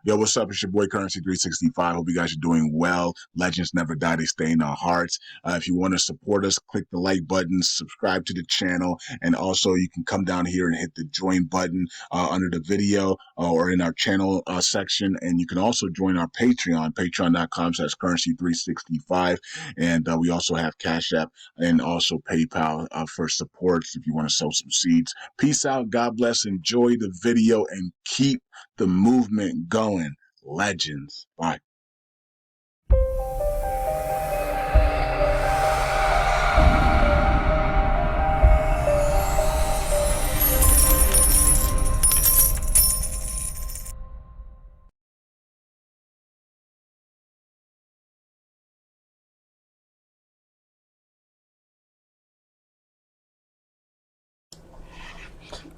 Yo, what's up? It's your boy Currency 365. Hope you guys are doing well. Legends never die, they stay in our hearts. If you want to support us, click the like button, subscribe to the channel, and also you can come down here and hit the join button under the video or in our channel section. And you can also join our Patreon, patreon.com/currency365. And we also have Cash App and also PayPal for support if you want to sow some seeds. Peace out. God bless. Enjoy the video and keep the movement going. Legends. Bye.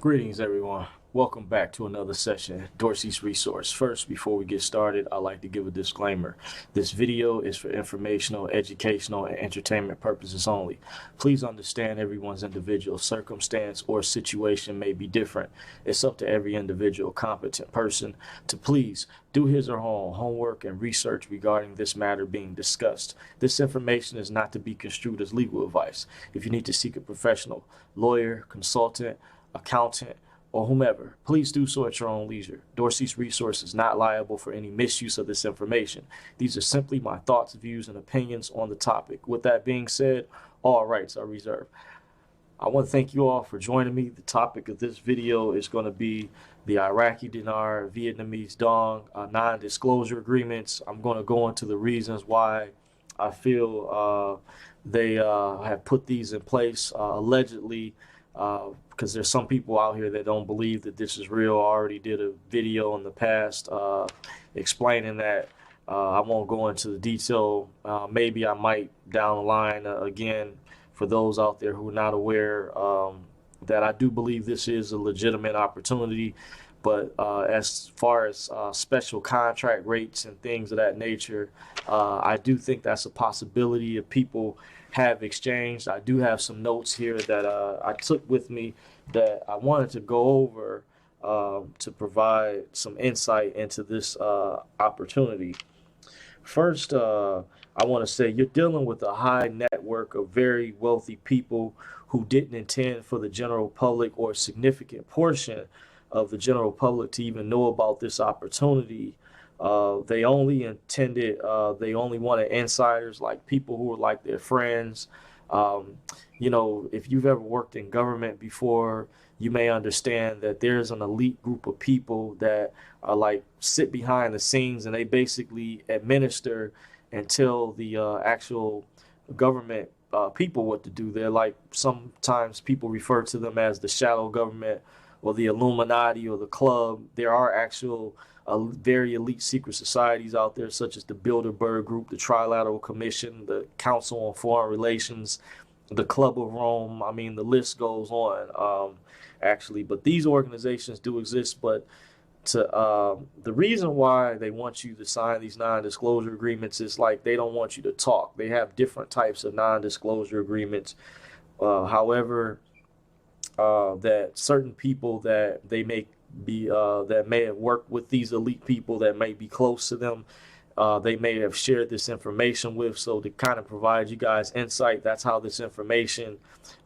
Greetings, everyone. Welcome back to another session at Dorsey's Resource. First, before we get started, I'd like to give a disclaimer. This video is for informational, educational, and entertainment purposes only. Please understand everyone's individual circumstance or situation may be different. It's up to every individual competent person to please do his or her own homework and research regarding this matter being discussed. This information is not to be construed as legal advice. If you need to seek a professional lawyer, consultant, accountant, or whomever, please do so at your own leisure. Dorsey's Resource is not liable for any misuse of this information. These are simply my thoughts, views, and opinions on the topic. With that being said, all rights are reserved. I want to thank you all for joining me. The topic of this video is going to be the Iraqi dinar, Vietnamese dong, non-disclosure agreements. I'm going to go into the reasons why I feel they have put these in place, allegedly, because there's some people out here that don't believe that this is real. I already did a video in the past explaining that. I won't go into the detail. Maybe I might down the line again, for those out there who are not aware, that I do believe this is a legitimate opportunity. But as far as special contract rates and things of that nature, I do think that's a possibility if people have exchanged. I do have some notes here that I took with me that I wanted to go over to provide some insight into this opportunity. First, I want to say you're dealing with a high network of very wealthy people who didn't intend for the general public or a significant portion of the general public to even know about this opportunity. They only intended, they only wanted insiders, like people who were like their friends. You know, if you've ever worked in government before, you may understand that there's an elite group of people that are like sit behind the scenes and they basically administer and tell the actual government people what to do. They're like, sometimes people refer to them as the shadow government or the Illuminati or the club. There are actual very elite secret societies out there, such as the Bilderberg Group, the Trilateral Commission, the Council on Foreign Relations, the Club of Rome. I mean, the list goes on, actually. But these organizations do exist. But the reason why they want you to sign these non-disclosure agreements is like they don't want you to talk. They have different types of non-disclosure agreements. However, that certain people that they may be that may have worked with these elite people that may be close to them, they may have shared this information with, so to kind of provide you guys insight, that's how this information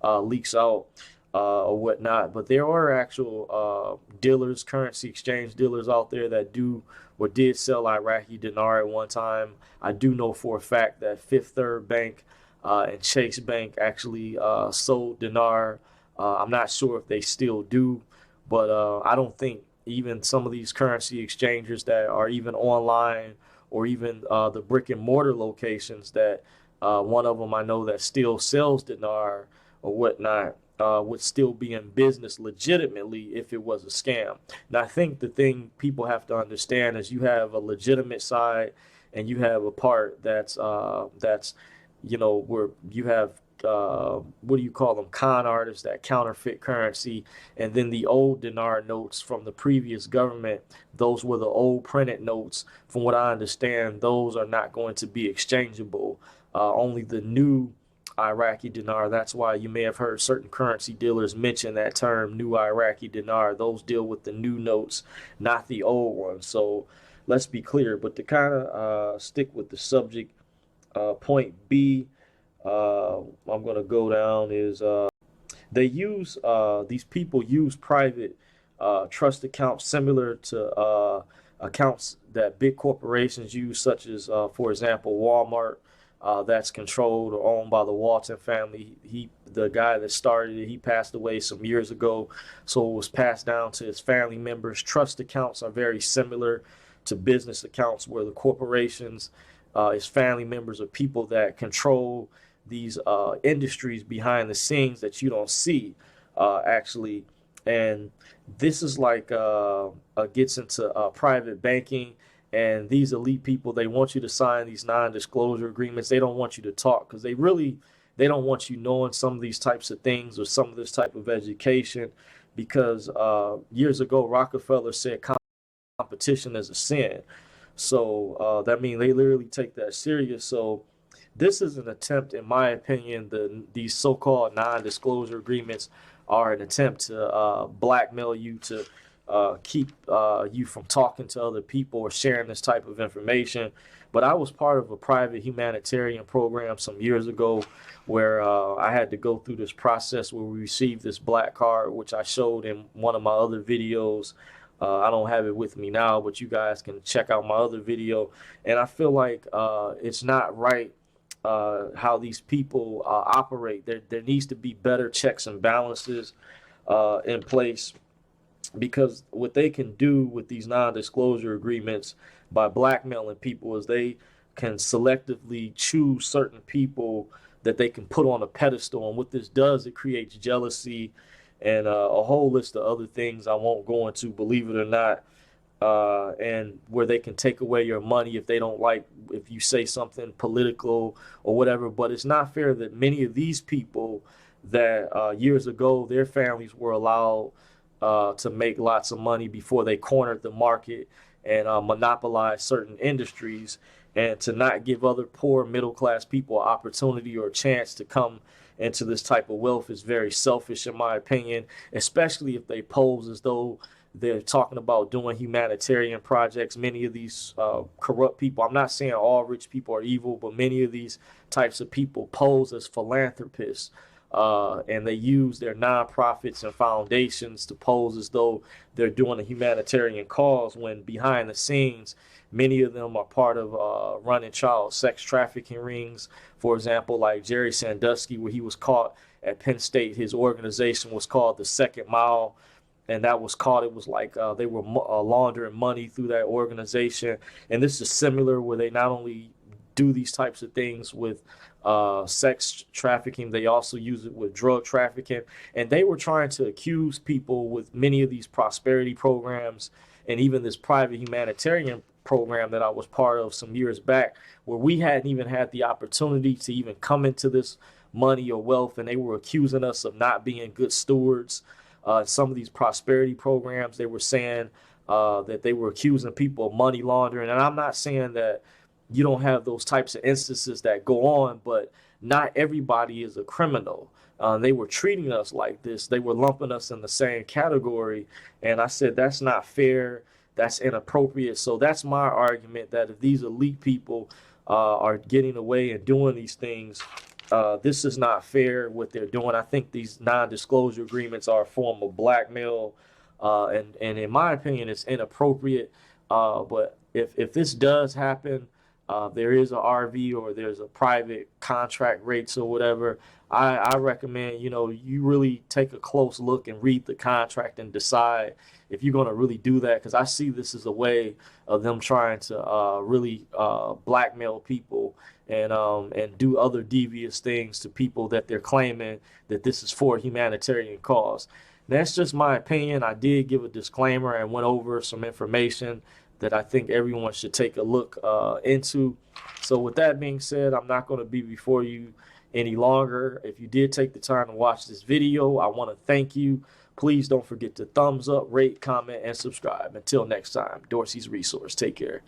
leaks out or whatnot. But there are actual dealers, currency exchange dealers out there that do or did sell Iraqi dinar at one time. I do know for a fact that Fifth Third Bank and Chase Bank actually sold dinar. I'm not sure if they still do, but I don't think even some of these currency exchangers that are even online or even the brick and mortar locations that one of them I know that still sells dinar or whatnot would still be in business legitimately if it was a scam. Now, I think the thing people have to understand is you have a legitimate side and you have a part that's you know, where you have what do you call them, con artists that counterfeit currency, and then the old dinar notes from the previous government, those were the old printed notes. From what I understand, those are not going to be exchangeable. Only the new Iraqi dinar. That's why you may have heard certain currency dealers mention that term, new Iraqi dinar. Those deal with the new notes, not the old ones. So let's be clear. But to kind of stick with the subject, point B, I'm going to go down is they use these people use private trust accounts similar to accounts that big corporations use, such as, for example, Walmart. That's controlled or owned by the Walton family. The guy that started it, he passed away some years ago, so it was passed down to his family members. Trust accounts are very similar to business accounts, where the corporations is family members of people that control these industries behind the scenes that you don't see actually. And this is like gets into private banking, and these elite people, they want you to sign these non-disclosure agreements. They don't want you to talk because they don't want you knowing some of these types of things or some of this type of education, because years ago Rockefeller said competition is a sin. So that means they literally take that serious. So this is an attempt, in my opinion, these so-called non-disclosure agreements are an attempt to blackmail you, to keep you from talking to other people or sharing this type of information. But I was part of a private humanitarian program some years ago where I had to go through this process where we received this black card, which I showed in one of my other videos. I don't have it with me now, but you guys can check out my other video. And I feel like it's not right how these people operate. There needs to be better checks and balances in place, because what they can do with these non-disclosure agreements by blackmailing people is they can selectively choose certain people that they can put on a pedestal. And what this does, it creates jealousy and a whole list of other things I won't go into, believe it or not. And where they can take away your money if they don't like, if you say something political or whatever. But it's not fair that many of these people that years ago, their families were allowed to make lots of money before they cornered the market and monopolized certain industries, and to not give other poor middle class people an opportunity or a chance to come into this type of wealth is very selfish, in my opinion, especially if they pose as though they're talking about doing humanitarian projects. Many of these corrupt people, I'm not saying all rich people are evil, but many of these types of people pose as philanthropists. And they use their nonprofits and foundations to pose as though they're doing a humanitarian cause, when behind the scenes, many of them are part of running child sex trafficking rings. For example, like Jerry Sandusky, where he was caught at Penn State, his organization was called the Second Mile. And that was caught, it was like they were laundering money through that organization. And this is similar, where they not only do these types of things with sex trafficking, they also use it with drug trafficking. And they were trying to accuse people with many of these prosperity programs, and even this private humanitarian program that I was part of some years back, where we hadn't even had the opportunity to even come into this money or wealth, and they were accusing us of not being good stewards. Some of these prosperity programs, they were saying that they were accusing people of money laundering. And I'm not saying that you don't have those types of instances that go on, but not everybody is a criminal. They were treating us like this. They were lumping us in the same category. And I said, that's not fair. That's inappropriate. So that's my argument, that if these elite people are getting away and doing these things, this is not fair what they're doing. I think these non-disclosure agreements are a form of blackmail. And in my opinion, it's inappropriate. But if this does happen, there is a RV or there's a private contract rates or whatever, I recommend, you really take a close look and read the contract and decide if you're going to really do that. Because I see this as a way of them trying to really blackmail people and do other devious things to people that they're claiming that this is for a humanitarian cause. That's just my opinion. I did give a disclaimer and went over some information that I think everyone should take a look into. So with that being said, I'm not going to be before you any longer. If you did take the time to watch this video, I want to thank you. Please don't forget to thumbs up, rate, comment, and subscribe. Until next time, Dorsey's Resource. Take care.